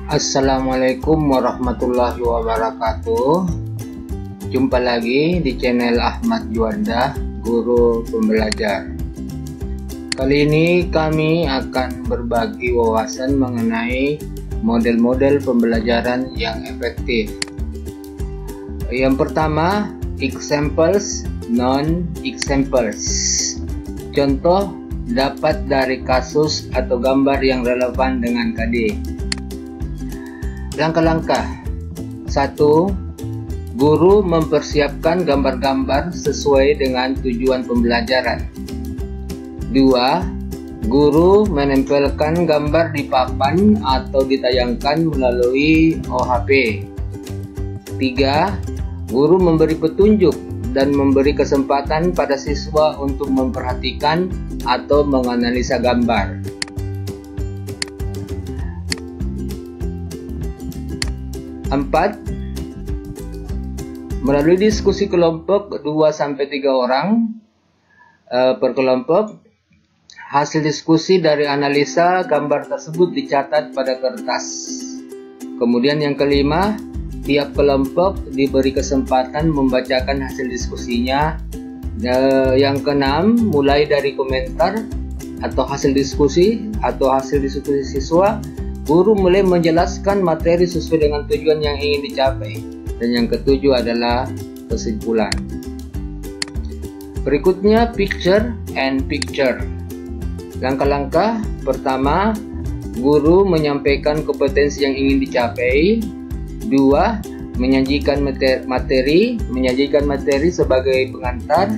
Assalamualaikum warahmatullahi wabarakatuh. Jumpa lagi di channel Ahmad Juanda, Guru Pembelajar. Kali ini kami akan berbagi wawasan mengenai model-model pembelajaran yang efektif. Yang pertama, examples, non-examples. Contoh dapat dari kasus atau gambar yang relevan dengan KD. Langkah-langkah. 1. Guru mempersiapkan gambar-gambar sesuai dengan tujuan pembelajaran. 2. Guru menempelkan gambar di papan atau ditayangkan melalui OHP. 3. Guru memberi petunjuk dan memberi kesempatan pada siswa untuk memperhatikan atau menganalisa gambar. 4. Melalui diskusi kelompok 2-3 orang per kelompok, hasil diskusi dari analisa gambar tersebut dicatat pada kertas. Kemudian yang kelima, tiap kelompok diberi kesempatan membacakan hasil diskusinya. Yang keenam, mulai dari komentar atau hasil diskusi siswa, guru mulai menjelaskan materi sesuai dengan tujuan yang ingin dicapai. Dan yang ketujuh adalah kesimpulan. Berikutnya, picture and picture. Langkah-langkah pertama, guru menyampaikan kompetensi yang ingin dicapai. 2. Menyajikan materi sebagai pengantar.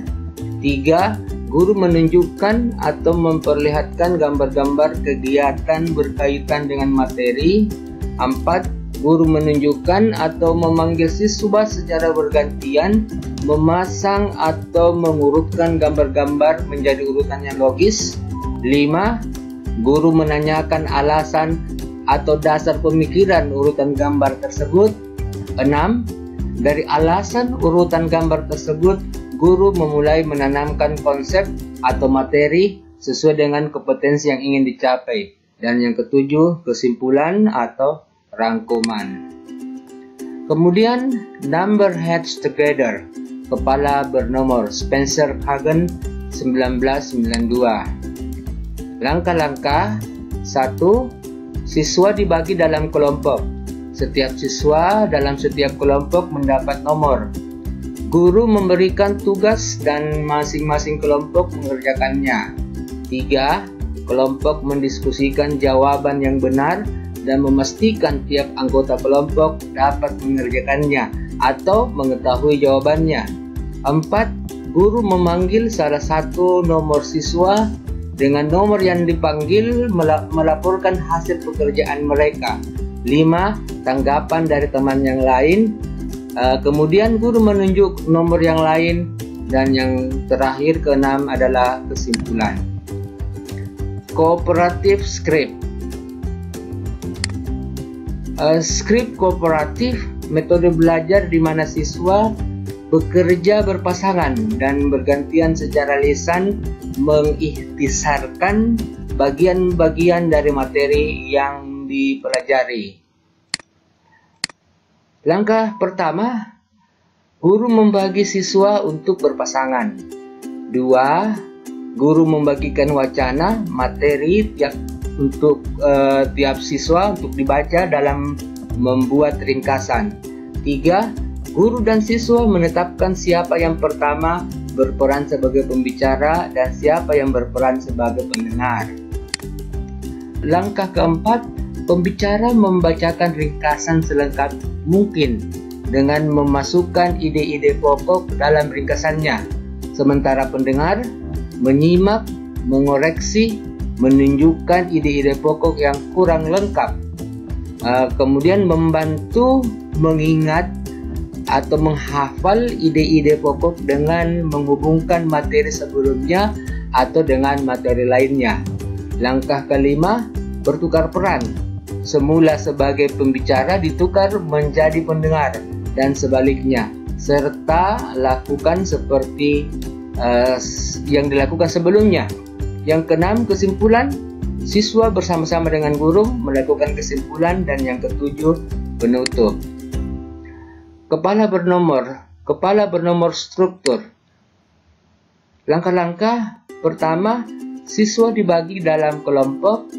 3. Guru menunjukkan atau memperlihatkan gambar-gambar kegiatan berkaitan dengan materi. 4. Guru menunjukkan atau memanggil siswa secara bergantian, memasang atau mengurutkan gambar-gambar menjadi urutan yang logis. 5. Guru menanyakan alasan atau dasar pemikiran urutan gambar tersebut. 6. Dari alasan urutan gambar tersebut, guru memulai menanamkan konsep atau materi sesuai dengan kompetensi yang ingin dicapai. Dan yang ketujuh, kesimpulan atau rangkuman. Kemudian, number heads together. Kepala bernomor. Spencer Hagen 1992. Langkah-langkah. 1. Siswa dibagi dalam kelompok. Setiap siswa dalam setiap kelompok mendapat nomor. Guru memberikan tugas dan masing-masing kelompok mengerjakannya. 3. Kelompok mendiskusikan jawaban yang benar dan memastikan tiap anggota kelompok dapat mengerjakannya atau mengetahui jawabannya. 4. Guru memanggil salah satu nomor siswa. Dengan nomor yang dipanggil melaporkan hasil pekerjaan mereka. 5. Tanggapan dari teman yang lain. Kemudian guru menunjuk nomor yang lain. Dan yang terakhir, keenam, adalah kesimpulan. Kooperatif script. Script kooperatif, metode belajar di mana siswa bekerja berpasangan dan bergantian secara lisan mengikhtisarkan bagian-bagian dari materi yang dipelajari. Langkah pertama, guru membagi siswa untuk berpasangan. 2. Guru membagikan wacana materi tiap siswa untuk dibaca dalam membuat ringkasan. 3. Guru dan siswa menetapkan siapa yang pertama berperan sebagai pembicara dan siapa yang berperan sebagai pendengar. Langkah keempat, pembicara membacakan ringkasan selengkap mungkin dengan memasukkan ide-ide pokok dalam ringkasannya. Sementara pendengar menyimak, mengoreksi, menunjukkan ide-ide pokok yang kurang lengkap. Kemudian membantu mengingat atau menghafal ide-ide pokok dengan menghubungkan materi sebelumnya atau dengan materi lainnya. Langkah kelima, bertukar peran. Semula sebagai pembicara ditukar menjadi pendengar dan sebaliknya, serta lakukan seperti yang dilakukan sebelumnya. Yang keenam, kesimpulan. siswa bersama-sama dengan guru melakukan kesimpulan, dan yang ketujuh, penutup. Kepala bernomor struktur. Langkah-langkah pertama, siswa dibagi dalam kelompok.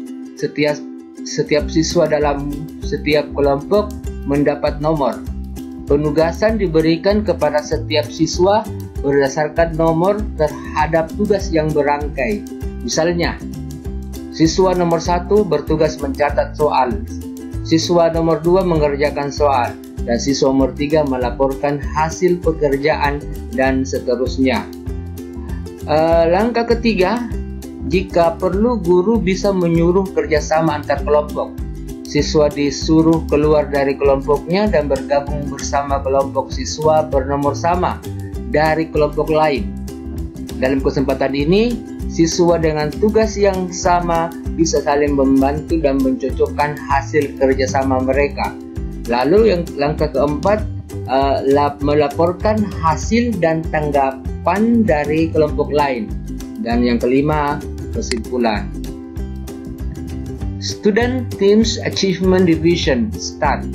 Setiap siswa dalam setiap kelompok mendapat nomor. Penugasan diberikan kepada setiap siswa berdasarkan nomor terhadap tugas yang berangkai. Misalnya, siswa nomor 1 bertugas mencatat soal, siswa nomor 2 mengerjakan soal, dan siswa nomor 3 melaporkan hasil pekerjaan, dan seterusnya. Langkah ketiga, jika perlu guru bisa menyuruh kerjasama antar kelompok. Siswa disuruh keluar dari kelompoknya dan bergabung bersama kelompok siswa bernomor sama dari kelompok lain. Dalam kesempatan ini, siswa dengan tugas yang sama bisa saling membantu dan mencocokkan hasil kerjasama mereka. Lalu yang langkah keempat, melaporkan hasil dan tanggapan dari kelompok lain. Dan yang kelima, kesimpulan. Student Teams Achievement Division Start.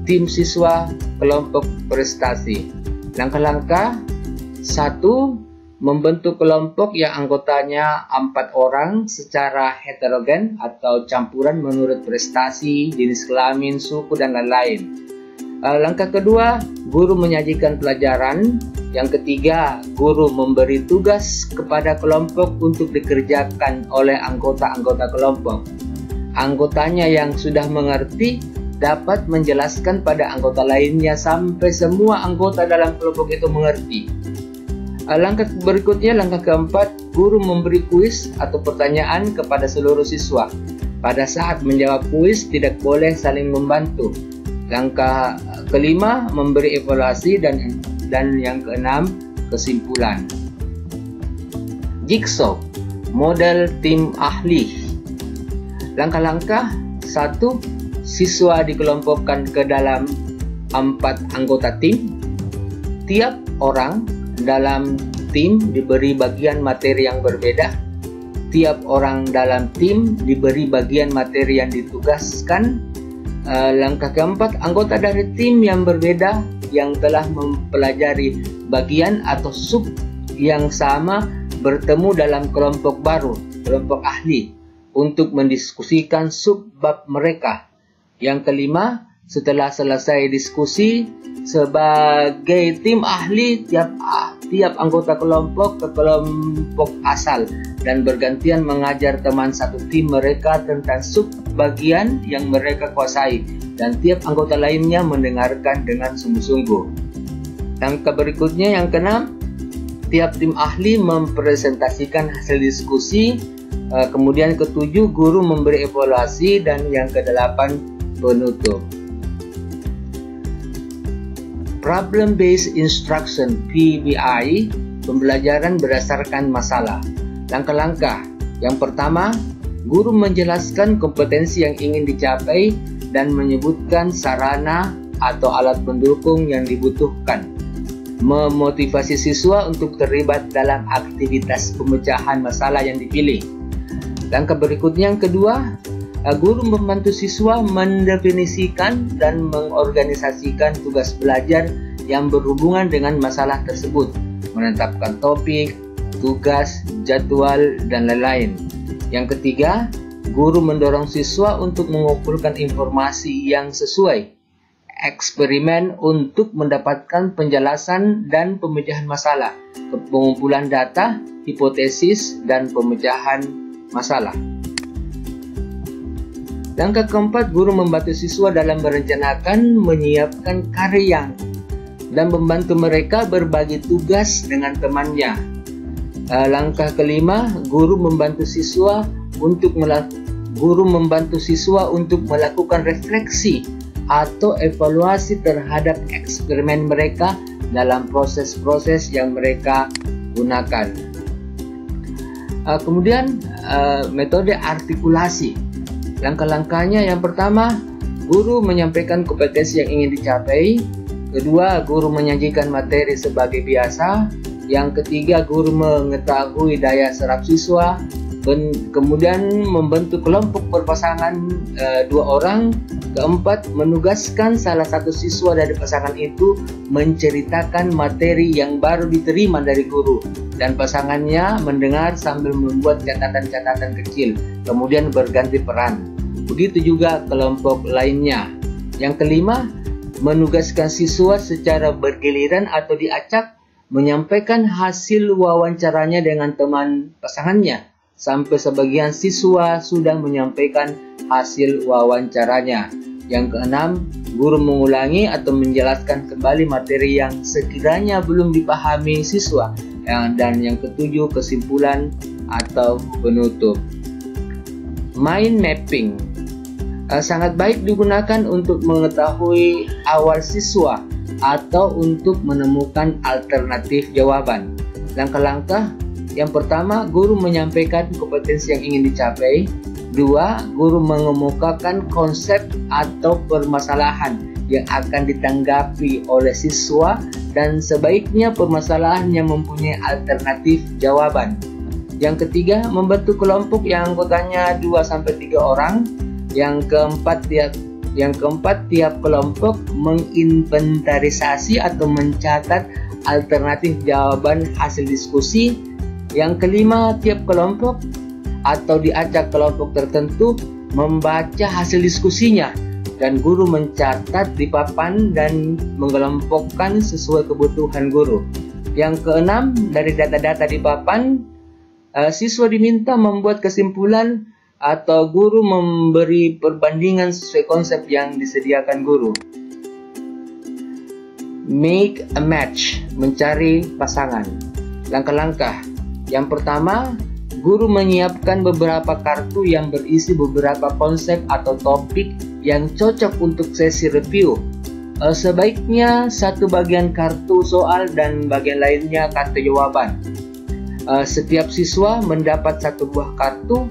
Tim siswa kelompok prestasi. Langkah-langkah. 1. Membentuk kelompok yang anggotanya 4 orang secara heterogen atau campuran menurut prestasi, jenis kelamin, suku, dan lain-lain. Langkah kedua, guru menyajikan pelajaran. Yang ketiga, guru memberi tugas kepada kelompok untuk dikerjakan oleh anggota-anggota kelompok. Anggotanya yang sudah mengerti dapat menjelaskan pada anggota lainnya sampai semua anggota dalam kelompok itu mengerti. Langkah berikutnya, langkah keempat, guru memberi kuis atau pertanyaan kepada seluruh siswa. Pada saat menjawab kuis tidak boleh saling membantu. Langkah kelima, memberi evaluasi, dan yang keenam, kesimpulan. Jigsaw, model tim ahli. Langkah-langkah. 1. Siswa dikelompokkan ke dalam 4 anggota tim. Tiap orang dalam tim diberi bagian materi yang berbeda. Tiap orang dalam tim diberi bagian materi yang ditugaskan. Langkah keempat, anggota dari tim yang berbeda yang telah mempelajari bagian atau sub yang sama bertemu dalam kelompok baru, kelompok ahli, untuk mendiskusikan subbab mereka. Yang kelima, setelah selesai diskusi sebagai tim ahli, tiap anggota kelompok ke kelompok asal dan bergantian mengajar teman satu tim mereka tentang sub-bagian yang mereka kuasai, dan tiap anggota lainnya mendengarkan dengan sungguh-sungguh. Langkah berikutnya yang keenam, tiap tim ahli mempresentasikan hasil diskusi. Kemudian ketujuh, guru memberi evaluasi, dan yang kedelapan, penutup. Problem Based Instruction (PBI), pembelajaran berdasarkan masalah. Langkah-langkah. Yang pertama, guru menjelaskan kompetensi yang ingin dicapai dan menyebutkan sarana atau alat pendukung yang dibutuhkan. Memotivasi siswa untuk terlibat dalam aktivitas pemecahan masalah yang dipilih. Langkah berikutnya yang kedua, guru membantu siswa mendefinisikan dan mengorganisasikan tugas belajar yang berhubungan dengan masalah tersebut, menetapkan topik, tugas, jadwal, dan lain-lain. Yang ketiga, guru mendorong siswa untuk mengumpulkan informasi yang sesuai, eksperimen untuk mendapatkan penjelasan dan pemecahan masalah, pengumpulan data, hipotesis, dan pemecahan masalah. Langkah keempat, guru membantu siswa dalam merencanakan, menyiapkan karya, dan membantu mereka berbagi tugas dengan temannya. Langkah kelima, guru membantu siswa untuk melakukan refleksi atau evaluasi terhadap eksperimen mereka dalam proses-proses yang mereka gunakan. Kemudian metode artikulasi. Langkah-langkahnya, yang pertama, guru menyampaikan kompetensi yang ingin dicapai. Kedua, guru menyajikan materi sebagai biasa. Yang ketiga, guru mengetahui daya serap siswa. kemudian membentuk kelompok berpasangan 2 orang. Keempat, menugaskan salah satu siswa dari pasangan itu menceritakan materi yang baru diterima dari guru, dan pasangannya mendengar sambil membuat catatan-catatan kecil, kemudian berganti peran. Begitu juga kelompok lainnya. Yang kelima, menugaskan siswa secara bergiliran atau diacak menyampaikan hasil wawancaranya dengan teman pasangannya, sampai sebagian siswa sudah menyampaikan hasil wawancaranya. Yang keenam, guru mengulangi atau menjelaskan kembali materi yang sekiranya belum dipahami siswa. Dan yang ketujuh, kesimpulan atau penutup. Mind mapping sangat baik digunakan untuk mengetahui awal siswa atau untuk menemukan alternatif jawaban. Langkah-langkah: yang pertama, guru menyampaikan kompetensi yang ingin dicapai. 2. Guru mengemukakan konsep atau permasalahan yang akan ditanggapi oleh siswa, dan sebaiknya permasalahan yang mempunyai alternatif jawaban. Yang ketiga, membentuk kelompok yang anggotanya 2-3 orang. Yang keempat, tiap kelompok menginventarisasi atau mencatat alternatif jawaban hasil diskusi. Yang kelima, tiap kelompok atau diacak kelompok tertentu membaca hasil diskusinya, dan guru mencatat di papan dan mengelompokkan sesuai kebutuhan guru. Yang keenam, dari data-data di papan, siswa diminta membuat kesimpulan atau guru memberi perbandingan sesuai konsep yang disediakan guru. Make a match, mencari pasangan. Langkah-langkah: yang pertama, guru menyiapkan beberapa kartu yang berisi beberapa konsep atau topik yang cocok untuk sesi review. Sebaiknya satu bagian kartu soal dan bagian lainnya kartu jawaban. Setiap siswa mendapat satu buah kartu.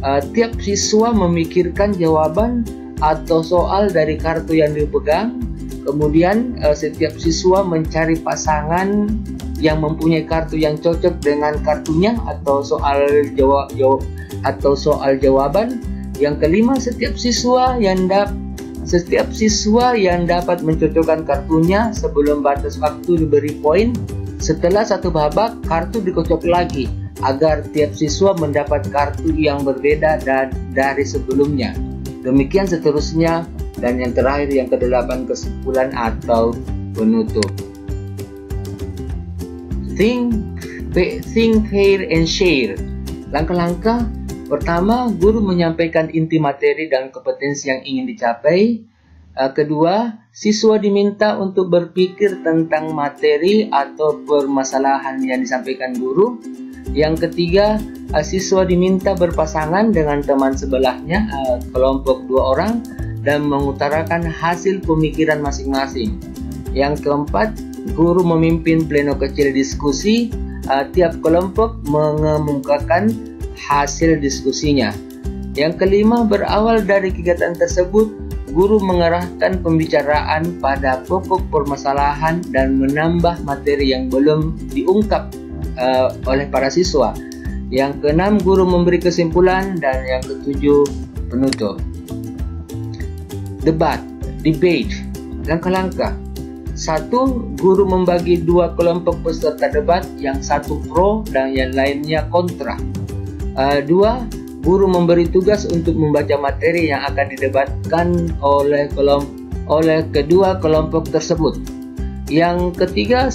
Tiap siswa memikirkan jawaban atau soal dari kartu yang dipegang. Kemudian setiap siswa mencari pasangan yang mempunyai kartu yang cocok dengan kartunya atau soal jawaban. Yang kelima, setiap siswa yang dapat mencocokkan kartunya sebelum batas waktu diberi poin. Setelah satu babak, kartu dikocok lagi agar tiap siswa mendapat kartu yang berbeda dari sebelumnya. Demikian seterusnya. Dan yang terakhir, yang ke-8, kesimpulan atau penutup. Think, pair, and share. Langkah-langkah: pertama, guru menyampaikan inti materi dan kompetensi yang ingin dicapai. Kedua, siswa diminta untuk berpikir tentang materi atau permasalahan yang disampaikan guru. Yang ketiga, siswa diminta berpasangan dengan teman sebelahnya, kelompok 2 orang, dan mengutarakan hasil pemikiran masing-masing. Yang keempat, guru memimpin pleno kecil diskusi. Tiap kelompok mengemukakan hasil diskusinya. Yang kelima, berawal dari kegiatan tersebut, guru mengarahkan pembicaraan pada pokok permasalahan dan menambah materi yang belum diungkap oleh para siswa. Yang keenam, guru memberi kesimpulan, dan yang ketujuh, penutup. Debate. Langkah-langkah: 1. Guru membagi 2 kelompok peserta debat, yang satu pro dan yang lainnya kontra. 2. Guru memberi tugas untuk membaca materi yang akan didebatkan oleh kedua kelompok tersebut. Yang ketiga,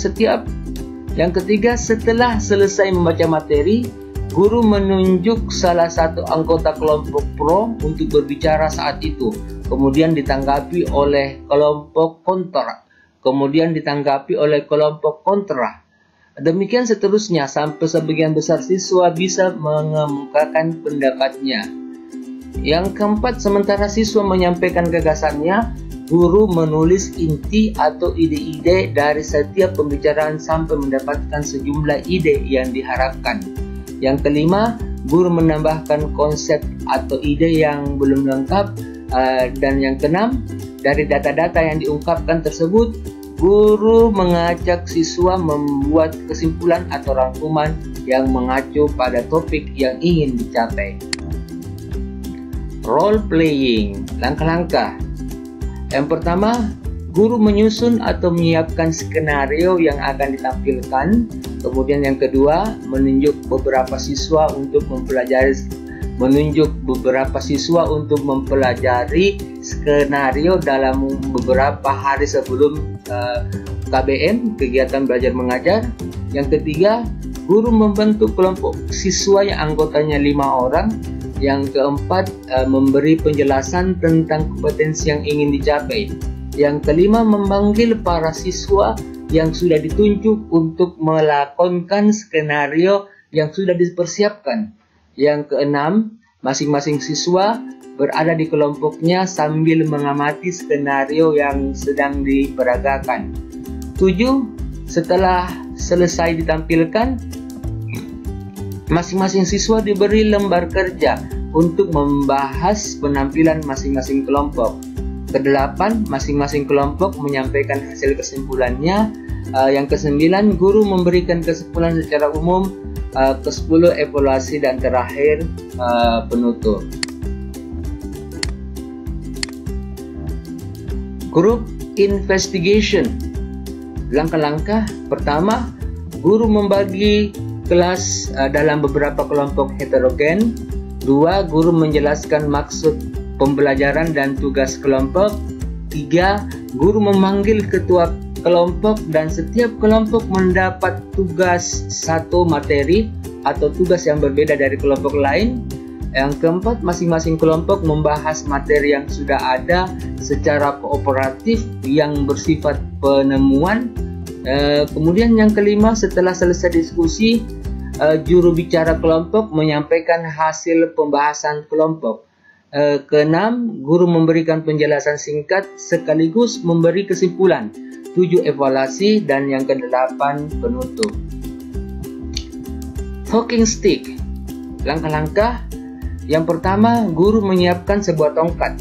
setelah selesai membaca materi, guru menunjuk salah satu anggota kelompok pro untuk berbicara saat itu, kemudian ditanggapi oleh kelompok kontra. Demikian seterusnya sampai sebagian besar siswa bisa mengemukakan pendapatnya. Yang keempat, sementara siswa menyampaikan gagasannya, guru menulis inti atau ide-ide dari setiap pembicaraan sampai mendapatkan sejumlah ide yang diharapkan. Yang kelima, guru menambahkan konsep atau ide yang belum lengkap. Dan yang keenam, dari data-data yang diungkapkan tersebut, guru mengajak siswa membuat kesimpulan atau rangkuman yang mengacu pada topik yang ingin dicapai. Role playing, langkah-langkah. Yang pertama, guru menyusun atau menyiapkan skenario yang akan ditampilkan. Kemudian yang kedua, menunjuk beberapa siswa untuk mempelajari skenario dalam beberapa hari sebelum KBM, kegiatan belajar mengajar. Yang ketiga, guru membentuk kelompok siswa yang anggotanya 5 orang. Yang keempat, memberi penjelasan tentang kompetensi yang ingin dicapai. Yang kelima, memanggil para siswa yang sudah ditunjuk untuk melakonkan skenario yang sudah dipersiapkan. Yang keenam, masing-masing siswa berada di kelompoknya sambil mengamati skenario yang sedang diperagakan. 7. Setelah selesai ditampilkan, masing-masing siswa diberi lembar kerja untuk membahas penampilan masing-masing kelompok. Kedelapan, masing-masing kelompok menyampaikan hasil kesimpulannya. Yang kesembilan, guru memberikan kesimpulan secara umum. Ke-10, evaluasi, dan terakhir penutup. Group investigation. Langkah-langkah pertama, guru membagi kelas dalam beberapa kelompok heterogen. 2. Guru menjelaskan maksud pembelajaran dan tugas kelompok. 3. Guru memanggil ketua kelompok dan setiap kelompok mendapat tugas satu materi atau tugas yang berbeda dari kelompok lain. Yang keempat, masing-masing kelompok membahas materi yang sudah ada secara kooperatif yang bersifat penemuan. Kemudian yang kelima, setelah selesai diskusi, juru bicara kelompok menyampaikan hasil pembahasan kelompok. Keenam, guru memberikan penjelasan singkat sekaligus memberi kesimpulan. 7, evaluasi, dan yang kedelapan, penutup. Talking stick. Langkah-langkah. Yang pertama, guru menyiapkan sebuah tongkat.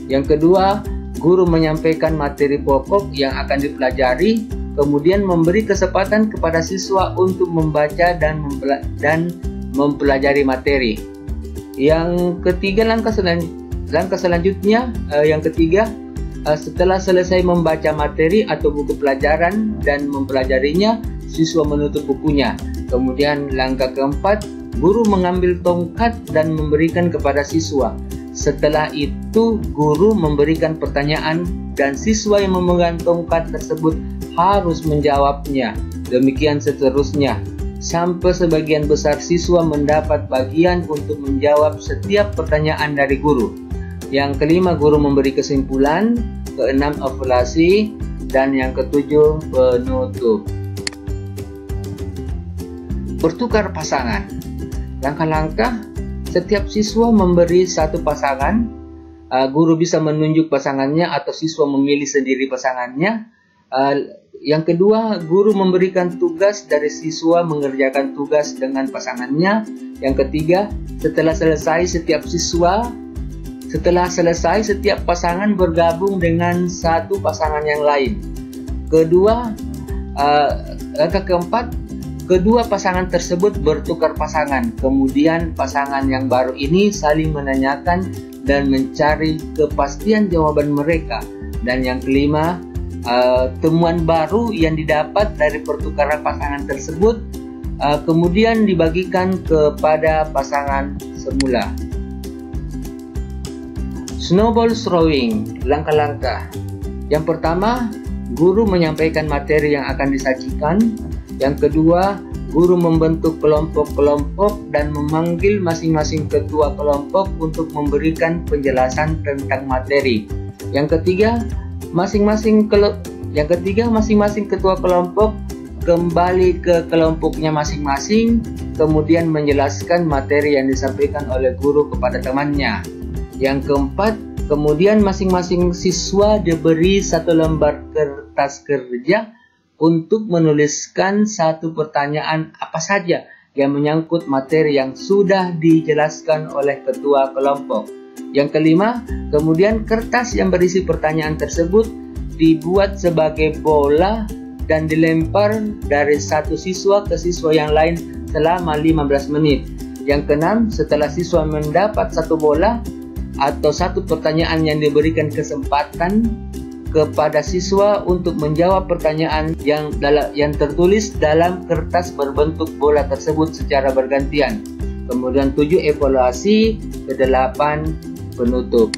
Yang kedua, guru menyampaikan materi pokok yang akan dipelajari, kemudian memberi kesempatan kepada siswa untuk membaca dan mempelajari materi. Yang ketiga, langkah selanjutnya, setelah selesai membaca materi atau buku pelajaran dan mempelajarinya, siswa menutup bukunya. Kemudian langkah keempat, guru mengambil tongkat dan memberikan kepada siswa. Setelah itu, guru memberikan pertanyaan dan siswa yang memegang tongkat tersebut harus menjawabnya. Demikian seterusnya, sampai sebagian besar siswa mendapat bagian untuk menjawab setiap pertanyaan dari guru. Yang kelima, guru memberi kesimpulan. Keenam, evaluasi, dan yang ketujuh, penutup. Bertukar pasangan. Langkah-langkah, setiap siswa memberi satu pasangan. Guru bisa menunjuk pasangannya atau siswa memilih sendiri pasangannya. Yang kedua, guru memberikan tugas dari siswa mengerjakan tugas dengan pasangannya. Yang ketiga, setelah selesai setiap pasangan bergabung dengan satu pasangan yang lain. Langkah keempat, kedua pasangan tersebut bertukar pasangan. Kemudian pasangan yang baru ini saling menanyakan dan mencari kepastian jawaban mereka. Dan yang kelima, temuan baru yang didapat dari pertukaran pasangan tersebut kemudian dibagikan kepada pasangan semula. Snowball throwing. Langkah-langkah. Yang pertama, guru menyampaikan materi yang akan disajikan. Yang kedua, guru membentuk kelompok-kelompok dan memanggil masing-masing ketua kelompok untuk memberikan penjelasan tentang materi. Yang ketiga, masing-masing ketua kelompok kembali ke kelompoknya masing-masing, kemudian menjelaskan materi yang disampaikan oleh guru kepada temannya. Yang keempat, kemudian masing-masing siswa diberi satu lembar kertas kerja untuk menuliskan satu pertanyaan apa saja yang menyangkut materi yang sudah dijelaskan oleh ketua kelompok. Yang kelima, kemudian kertas yang berisi pertanyaan tersebut dibuat sebagai bola dan dilempar dari satu siswa ke siswa yang lain selama 15 menit. Yang keenam, setelah siswa mendapat satu bola atau satu pertanyaan yang diberikan kesempatan kepada siswa untuk menjawab pertanyaan yang tertulis dalam kertas berbentuk bola tersebut secara bergantian. Kemudian 7, evaluasi. Ke-8, penutup.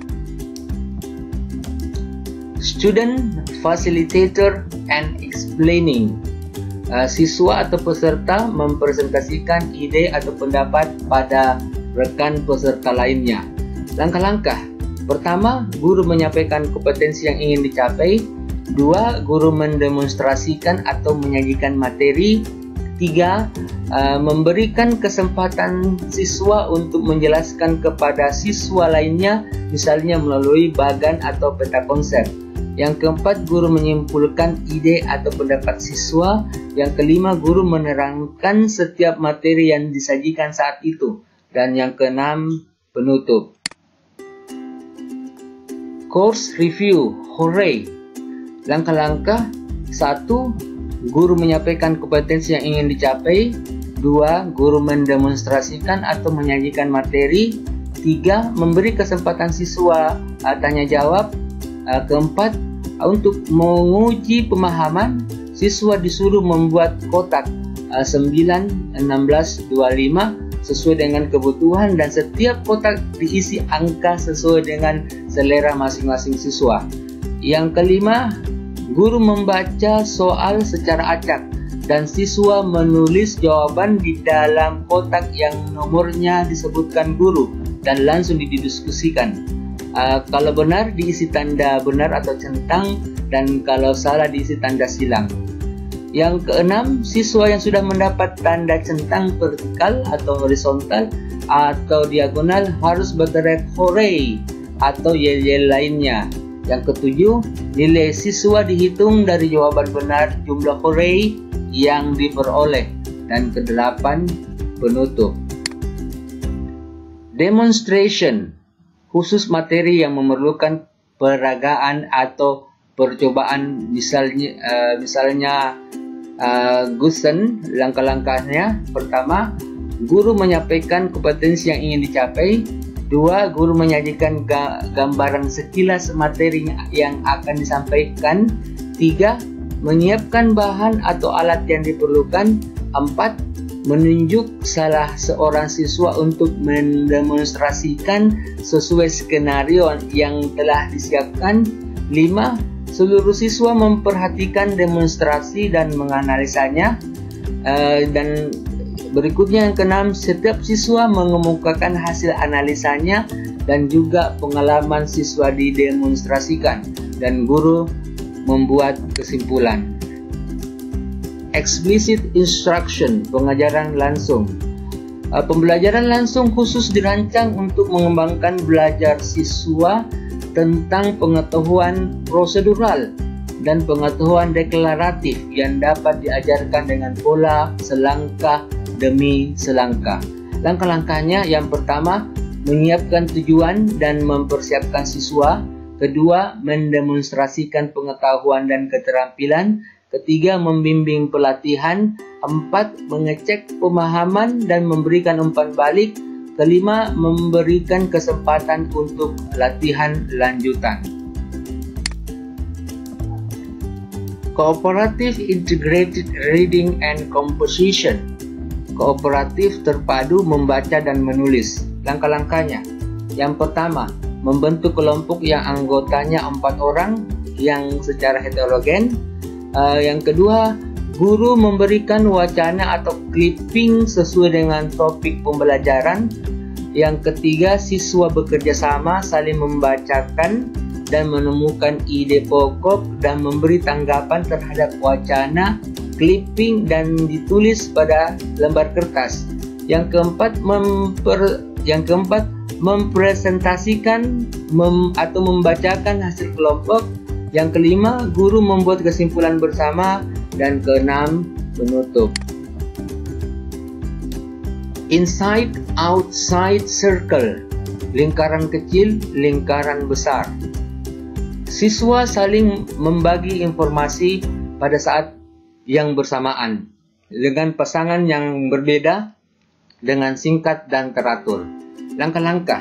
Student, facilitator, and explaining. Siswa atau peserta mempresentasikan ide atau pendapat pada rekan peserta lainnya. Langkah-langkah. Pertama, guru menyampaikan kompetensi yang ingin dicapai. 2, guru mendemonstrasikan atau menyajikan materi. 3, memberikan kesempatan siswa untuk menjelaskan kepada siswa lainnya, misalnya melalui bagan atau peta konsep. Yang keempat, guru menyimpulkan ide atau pendapat siswa. Yang kelima, guru menerangkan setiap materi yang disajikan saat itu. Dan yang keenam, penutup. Course review, hooray! Langkah-langkah. 1, guru menyampaikan kompetensi yang ingin dicapai. 2, guru mendemonstrasikan atau menyajikan materi. 3, memberi kesempatan siswa tanya jawab. Keempat, untuk menguji pemahaman, siswa disuruh membuat kotak 9, 16, 25 sesuai dengan kebutuhan, dan setiap kotak diisi angka sesuai dengan selera masing-masing siswa. Yang kelima, guru membaca soal secara acak dan siswa menulis jawaban di dalam kotak yang nomornya disebutkan guru dan langsung didiskusikan. Kalau benar diisi tanda benar atau centang, dan kalau salah diisi tanda silang. Yang keenam, siswa yang sudah mendapat tanda centang vertikal atau horizontal atau diagonal harus berteriak hooray atau yel-yel lainnya. Yang ketujuh, nilai siswa dihitung dari jawaban benar jumlah hooray yang diperoleh. Dan kedelapan, penutup. Demonstration, khusus materi yang memerlukan peragaan atau percobaan, misalnya Gusen. Langkah-langkahnya: pertama, guru menyampaikan kompetensi yang ingin dicapai. 2, guru menyajikan gambaran sekilas materi yang akan disampaikan. 3, menyiapkan bahan atau alat yang diperlukan. 4, menunjuk salah seorang siswa untuk mendemonstrasikan sesuai skenario yang telah disiapkan. 5, seluruh siswa memperhatikan demonstrasi dan menganalisanya. Dan berikutnya yang keenam, setiap siswa mengemukakan hasil analisanya dan juga pengalaman siswa didemonstrasikan, dan guru membuat kesimpulan. Explicit instruction, pengajaran langsung. Pembelajaran langsung khusus dirancang untuk mengembangkan belajar siswa tentang pengetahuan prosedural dan pengetahuan deklaratif yang dapat diajarkan dengan pola selangkah demi selangkah. Langkah-langkahnya: yang pertama, menyiapkan tujuan dan mempersiapkan siswa. Kedua, mendemonstrasikan pengetahuan dan keterampilan. Ketiga, membimbing pelatihan. 4, mengecek pemahaman dan memberikan umpan balik. Kelima, memberikan kesempatan untuk latihan lanjutan. Cooperative Integrated Reading and Composition, kooperatif terpadu membaca dan menulis. Langkah-langkahnya: yang pertama, membentuk kelompok yang anggotanya 4 orang yang secara heterogen. Yang kedua, guru memberikan wacana atau clipping sesuai dengan topik pembelajaran. Yang ketiga, siswa bekerja sama saling membacakan dan menemukan ide pokok dan memberi tanggapan terhadap wacana, clipping, dan ditulis pada lembar kertas. Yang keempat, mempresentasikan atau membacakan hasil kelompok. Yang kelima, guru membuat kesimpulan bersama. Dan keenam, penutup. Inside, outside circle, lingkaran kecil, lingkaran besar. Siswa saling membagi informasi pada saat yang bersamaan dengan pasangan yang berbeda dengan singkat dan teratur. Langkah-langkah.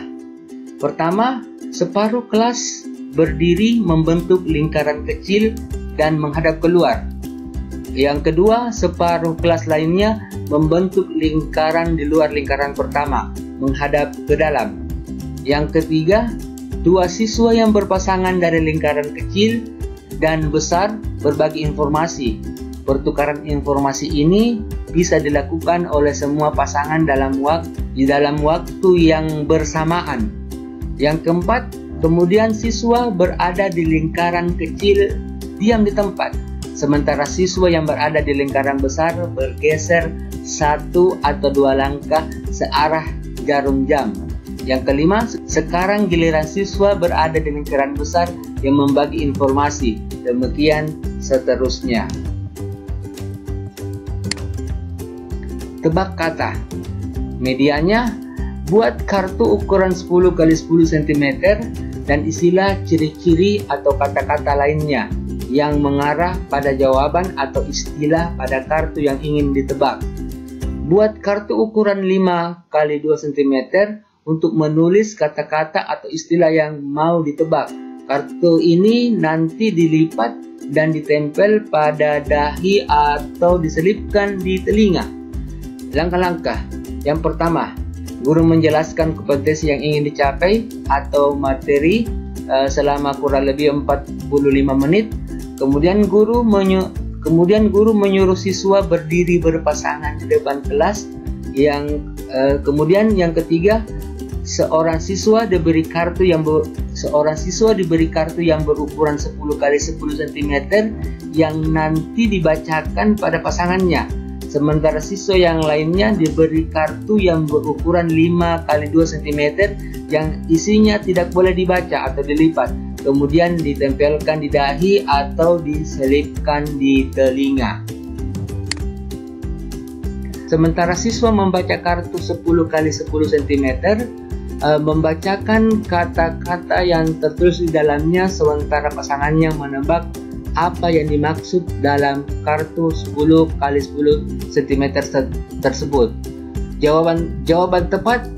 Pertama, separuh kelas berdiri membentuk lingkaran kecil dan menghadap keluar. Yang kedua, separuh kelas lainnya membentuk lingkaran di luar lingkaran pertama, menghadap ke dalam. Yang ketiga, dua siswa yang berpasangan dari lingkaran kecil dan besar berbagi informasi. Pertukaran informasi ini bisa dilakukan oleh semua pasangan di dalam waktu yang bersamaan. Yang keempat, kemudian siswa berada di lingkaran kecil diam di tempat, sementara siswa yang berada di lingkaran besar bergeser 1 atau 2 langkah searah jarum jam. Yang kelima, sekarang giliran siswa berada di lingkaran besar yang membagi informasi. Demikian seterusnya. Tebak kata. Medianya, buat kartu ukuran 10 x 10 cm dan isilah ciri-ciri atau kata-kata lainnya yang mengarah pada jawaban atau istilah pada kartu yang ingin ditebak. Buat kartu ukuran 5 x 2 cm untuk menulis kata-kata atau istilah yang mau ditebak. Kartu ini nanti dilipat dan ditempel pada dahi atau diselipkan di telinga. Langkah-langkah. Yang pertama, guru menjelaskan kompetensi yang ingin dicapai atau materi selama kurang lebih 45 menit. Kemudian guru menyuruh siswa berdiri berpasangan di depan kelas. Kemudian yang ketiga, seorang siswa diberi kartu yang berukuran 10 x 10 cm yang nanti dibacakan pada pasangannya. Sementara siswa yang lainnya diberi kartu yang berukuran 5 x 2 cm yang isinya tidak boleh dibaca atau dilipat, kemudian ditempelkan di dahi atau diselipkan di telinga. Sementara siswa membaca kartu 10 x 10 cm, membacakan kata-kata yang tertulis di dalamnya, sementara pasangannya menebak apa yang dimaksud dalam kartu 10 x 10 cm tersebut. Jawaban tepat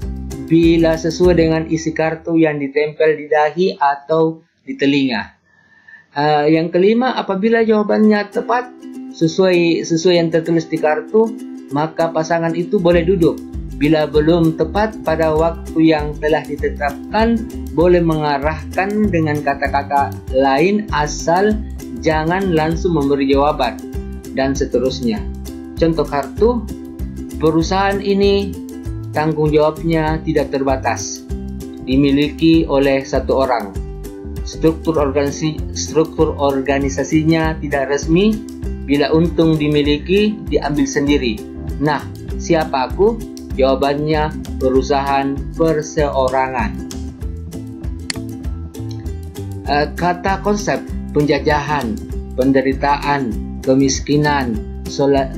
bila sesuai dengan isi kartu yang ditempel di dahi atau di telinga. Yang kelima, apabila jawabannya tepat sesuai yang tertulis di kartu, maka pasangan itu boleh duduk. Bila belum tepat pada waktu yang telah ditetapkan, boleh mengarahkan dengan kata-kata lain asal jangan langsung memberi jawaban, dan seterusnya. Contoh kartu, perusahaan ini tanggung jawabnya tidak terbatas, dimiliki oleh satu orang. Struktur organisasinya tidak resmi, bila untung dimiliki diambil sendiri. Nah, siapa aku? Jawabannya perusahaan perseorangan. Kata konsep: penjajahan, penderitaan, kemiskinan,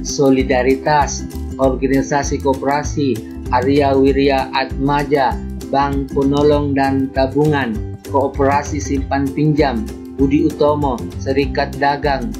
solidaritas, organisasi koperasi, Arya Wirya Atmaja, Bank Penolong dan Tabungan, Kooperasi Simpan Pinjam, Budi Utomo, Serikat Dagang,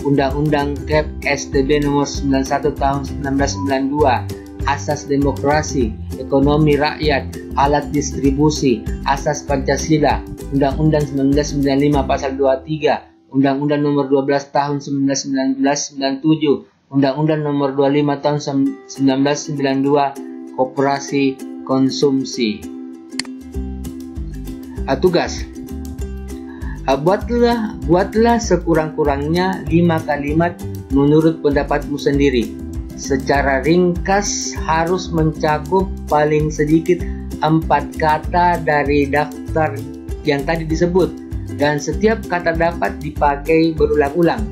Undang-Undang KEP STB nomor 91 tahun 1992, Asas Demokrasi, Ekonomi Rakyat, Alat Distribusi, Asas Pancasila, Undang-Undang 1995 Pasal 23, Undang-Undang nomor 12 tahun 1997, Undang-Undang nomor 25 tahun 1992, Koperasi Konsumsi. Tugas: buatlah sekurang-kurangnya 5 kalimat menurut pendapatmu sendiri. Secara ringkas harus mencakup paling sedikit 4 kata dari daftar yang tadi disebut, dan setiap kata dapat dipakai berulang-ulang.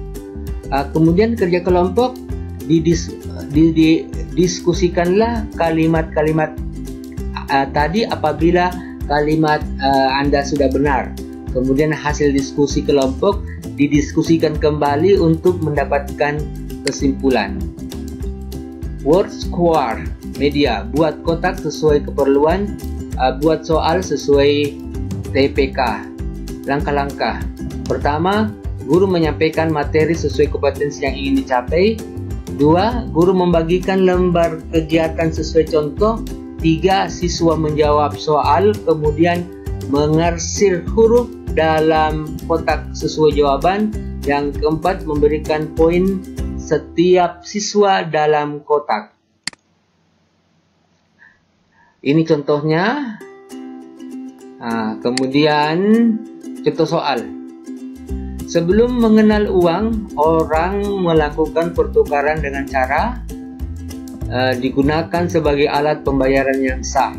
Kemudian kerja kelompok, didiskusikanlah kalimat-kalimat tadi apabila kalimat Anda sudah benar. Kemudian hasil diskusi kelompok didiskusikan kembali untuk mendapatkan kesimpulan. Word square media, buat kotak sesuai keperluan, buat soal sesuai TPK. Langkah-langkah: Pertama, guru menyampaikan materi sesuai kompetensi yang ingin dicapai. 2. Guru membagikan lembar kegiatan sesuai contoh. 3. Siswa menjawab soal, kemudian mengarsir huruf dalam kotak sesuai jawaban. Yang keempat, memberikan poin setiap siswa dalam kotak. Ini contohnya. Kemudian contoh soal. Sebelum mengenal uang, orang melakukan pertukaran dengan cara digunakan sebagai alat pembayaran yang sah.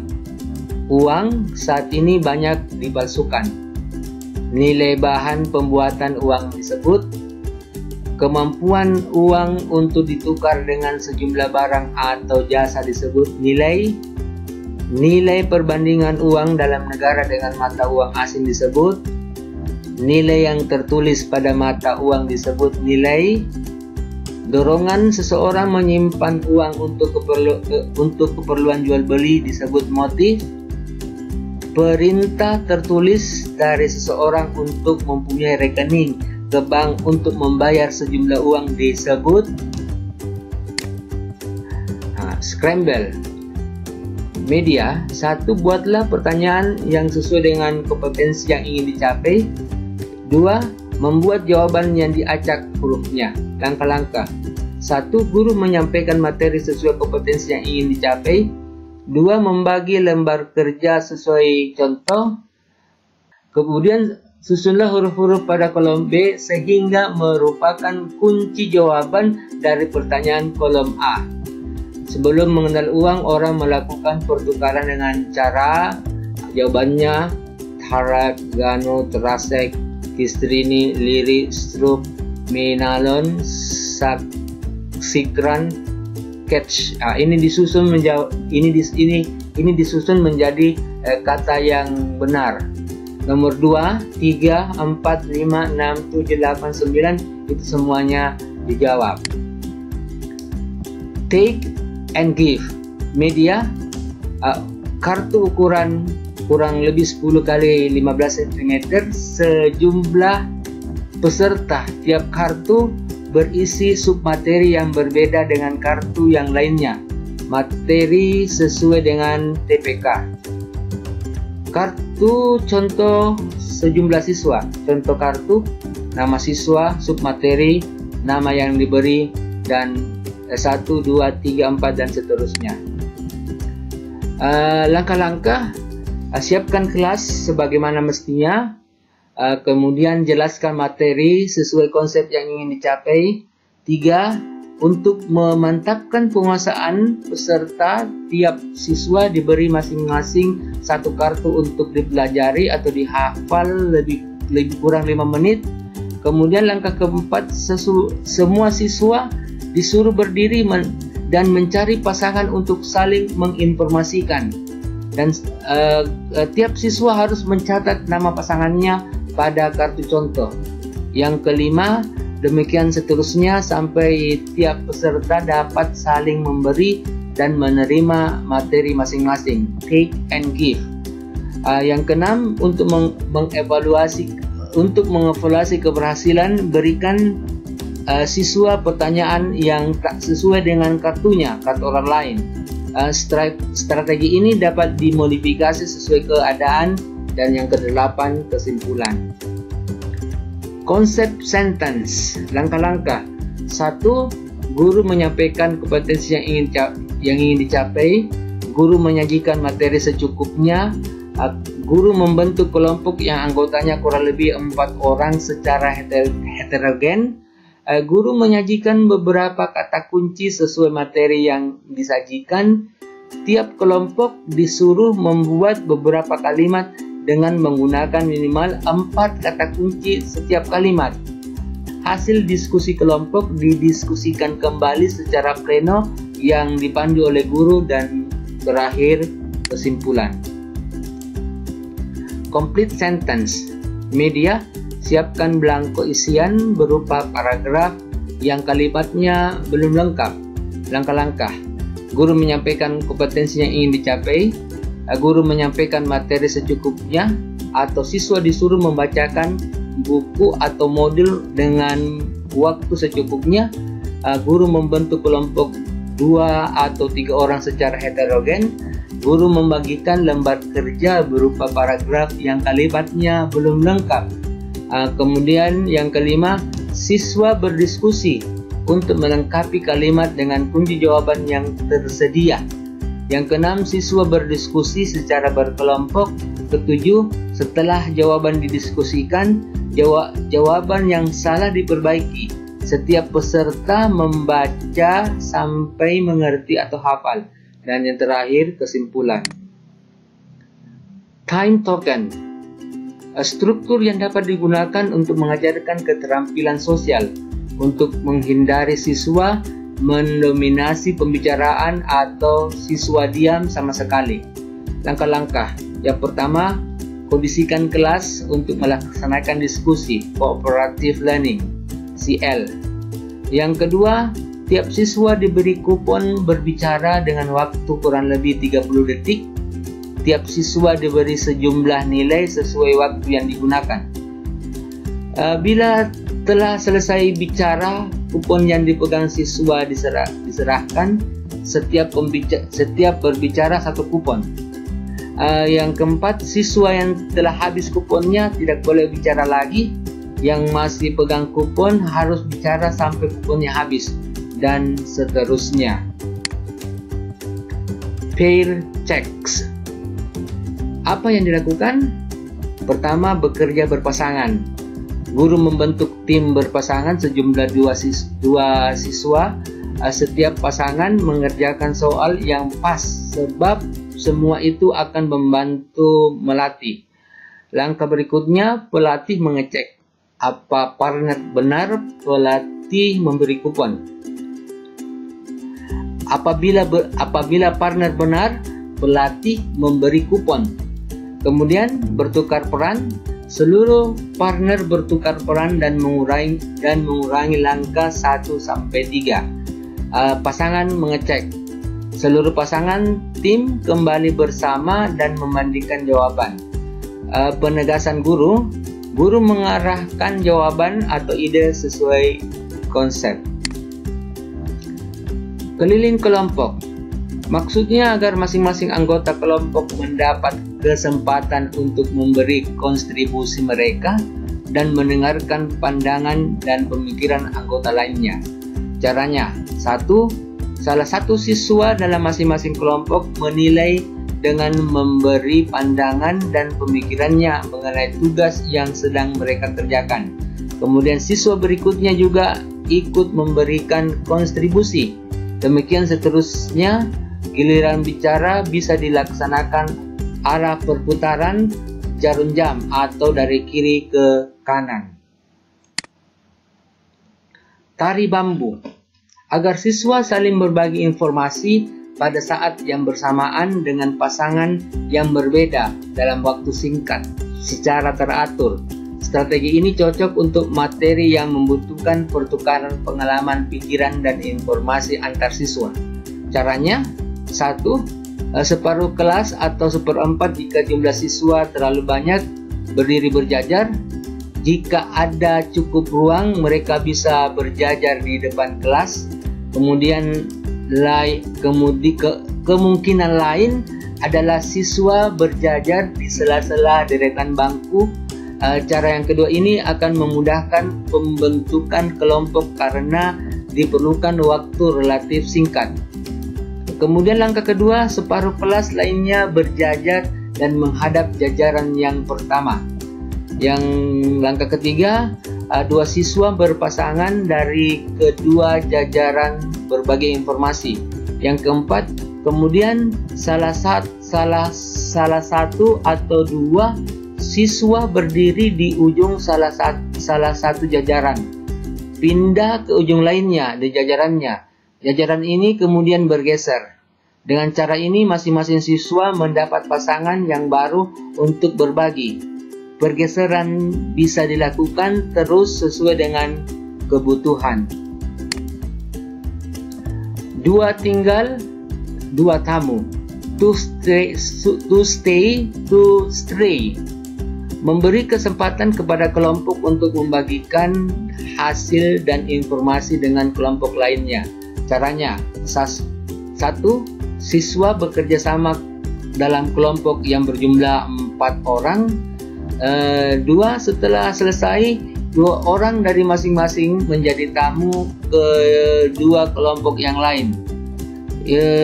Uang saat ini banyak dipalsukan. Nilai bahan pembuatan uang disebut. Kemampuan uang untuk ditukar dengan sejumlah barang atau jasa disebut nilai. Nilai perbandingan uang dalam negara dengan mata uang asing disebut. Nilai yang tertulis pada mata uang disebut nilai. Dorongan seseorang menyimpan uang untuk keperluan jual beli disebut motif. Perintah tertulis dari seseorang untuk mempunyai rekening ke bank untuk membayar sejumlah uang disebut scramble. Media. 1. Buatlah pertanyaan yang sesuai dengan kompetensi yang ingin dicapai. 2. Membuat jawaban yang diacak hurufnya. Langkah-langkah. 1. Guru menyampaikan materi sesuai kompetensi yang ingin dicapai. 2. Membagi lembar kerja sesuai contoh. Kemudian susunlah huruf-huruf pada kolom B sehingga merupakan kunci jawaban dari pertanyaan kolom A. Sebelum mengenal uang, orang melakukan pertukaran dengan cara jawabannya Tarak, Gano, Terasek, Kistrini, Liri, Strup, Minalon, Sikran, Catch. Ini disusun menjadi kata yang benar. Nomor 2, 3, 4, 5, 6, 7, 8, 9 itu semuanya dijawab. Take and give. Media. Kartu ukuran kurang lebih 10 kali 15 cm. Sejumlah peserta. Tiap kartu berisi submateri yang berbeda dengan kartu yang lainnya. Materi sesuai dengan TPK. Kartu contoh sejumlah siswa. Contoh kartu, nama siswa, submateri, nama yang diberi, dan 1, 2, 3, 4 dan seterusnya. Langkah-langkah. Siapkan kelas sebagaimana mestinya. Kemudian jelaskan materi sesuai konsep yang ingin dicapai. 3. Untuk memantapkan penguasaan peserta, tiap siswa diberi masing-masing satu kartu untuk dipelajari atau dihafal lebih kurang 5 menit. Kemudian langkah keempat, semua siswa disuruh berdiri dan mencari pasangan untuk saling menginformasikan. Dan tiap siswa harus mencatat nama pasangannya pada kartu contoh. Yang kelima, demikian seterusnya sampai tiap peserta dapat saling memberi dan menerima materi masing-masing. Take and give. Yang keenam, untuk mengevaluasi keberhasilan, berikan siswa pertanyaan yang tak sesuai dengan kartu orang lain. Strategi ini dapat dimodifikasi sesuai keadaan. Dan yang kedelapan, kesimpulan. Konsep sentence. Langkah-langkah. 1. Guru menyampaikan kompetensi yang ingin dicapai. Guru menyajikan materi secukupnya. Guru membentuk kelompok yang anggotanya kurang lebih 4 orang secara heterogen. Guru menyajikan beberapa kata kunci sesuai materi yang disajikan. Tiap kelompok disuruh membuat beberapa kalimat dengan menggunakan minimal 4 kata kunci setiap kalimat. Hasil diskusi kelompok didiskusikan kembali secara pleno yang dipandu oleh guru. Dan terakhir, kesimpulan. Complete sentence. Media. Siapkan belangko isian berupa paragraf yang kalimatnya belum lengkap. Langkah-langkah. Guru menyampaikan kompetensi yang ingin dicapai. Guru menyampaikan materi secukupnya, atau siswa disuruh membacakan buku atau modul dengan waktu secukupnya. Guru membentuk kelompok 2 atau 3 orang secara heterogen. Guru membagikan lembar kerja berupa paragraf yang kalimatnya belum lengkap. Kemudian yang kelima, siswa berdiskusi untuk melengkapi kalimat dengan kunci jawaban yang tersedia. Yang keenam, siswa berdiskusi secara berkelompok. Ketujuh, setelah jawaban didiskusikan, jawaban yang salah diperbaiki. Setiap peserta membaca sampai mengerti atau hafal. Dan yang terakhir, kesimpulan. Time token, struktur yang dapat digunakan untuk mengajarkan keterampilan sosial untuk menghindari siswa mendominasi pembicaraan atau siswa diam sama sekali. Langkah-langkah. Yang pertama, kondisikan kelas untuk melaksanakan diskusi, cooperative learning, CL. Yang kedua, tiap siswa diberi kupon berbicara dengan waktu kurang lebih 30 detik. Tiap siswa diberi sejumlah nilai sesuai waktu yang digunakan. Bila telah selesai bicara, kupon yang dipegang siswa diserahkan. Setiap berbicara satu kupon. Yang keempat, siswa yang telah habis kuponnya tidak boleh bicara lagi. Yang masih pegang kupon harus bicara sampai kuponnya habis, dan seterusnya. Pair checks. Apa yang dilakukan? Pertama, bekerja berpasangan. Guru membentuk tim berpasangan sejumlah dua siswa. Setiap pasangan mengerjakan soal yang pas, sebab semua itu akan membantu melatih. Langkah berikutnya, pelatih mengecek apa partner benar, pelatih memberi kupon. Apabila partner benar, pelatih memberi kupon. Kemudian bertukar peran. Seluruh partner bertukar peran dan mengurangi langkah 1-3. Pasangan mengecek. Seluruh pasangan tim kembali bersama dan membandingkan jawaban. Penegasan guru. Guru mengarahkan jawaban atau ide sesuai konsep. Keliling kelompok. Maksudnya agar masing-masing anggota kelompok mendapat kesempatan untuk memberi kontribusi mereka dan mendengarkan pandangan dan pemikiran anggota lainnya. Caranya, 1. Salah satu siswa dalam masing-masing kelompok menilai dengan memberi pandangan dan pemikirannya mengenai tugas yang sedang mereka kerjakan. Kemudian siswa berikutnya juga ikut memberikan kontribusi. Demikian seterusnya, giliran bicara bisa dilaksanakan arah perputaran jarum jam atau dari kiri ke kanan. Tari bambu. Agar siswa saling berbagi informasi pada saat yang bersamaan dengan pasangan yang berbeda dalam waktu singkat, secara teratur. Strategi ini cocok untuk materi yang membutuhkan pertukaran pengalaman, pikiran, dan informasi antar siswa. Caranya, 1. Separuh kelas atau 1/4 jika jumlah siswa terlalu banyak berdiri berjajar. Jika ada cukup ruang, mereka bisa berjajar di depan kelas. Kemungkinan lain adalah siswa berjajar di sela-sela deretan bangku. Cara yang kedua ini akan memudahkan pembentukan kelompok karena diperlukan waktu relatif singkat. Kemudian langkah kedua, separuh kelas lainnya berjajar dan menghadap jajaran yang pertama. Yang langkah ketiga, 2 siswa berpasangan dari kedua jajaran berbagi informasi. Yang keempat, kemudian salah satu atau 2 siswa berdiri di ujung salah satu jajaran, pindah ke ujung lainnya di jajarannya. Jajaran ini kemudian bergeser. Dengan cara ini masing-masing siswa mendapat pasangan yang baru untuk berbagi. Pergeseran bisa dilakukan terus sesuai dengan kebutuhan. 2 tinggal, 2 tamu. To stay, to stray. Memberi kesempatan kepada kelompok untuk membagikan hasil dan informasi dengan kelompok lainnya. Caranya, 1. Siswa bekerja sama dalam kelompok yang berjumlah 4 orang. 2. Setelah selesai, 2 orang dari masing-masing menjadi tamu ke 2 kelompok yang lain.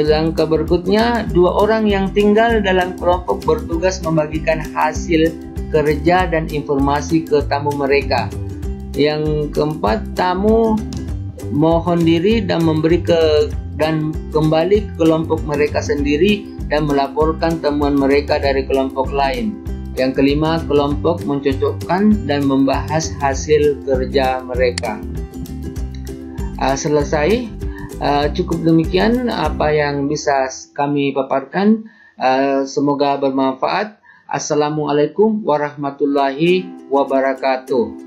Langkah berikutnya, 2 orang yang tinggal dalam kelompok bertugas membagikan hasil kerja dan informasi ke tamu mereka. Yang keempat, tamu mohon diri dan kembali ke kelompok mereka sendiri dan melaporkan temuan mereka dari kelompok lain. Yang kelima, kelompok mencocokkan dan membahas hasil kerja mereka. Selesai. Cukup demikian apa yang bisa kami paparkan. Semoga bermanfaat. Assalamualaikum warahmatullahi wabarakatuh.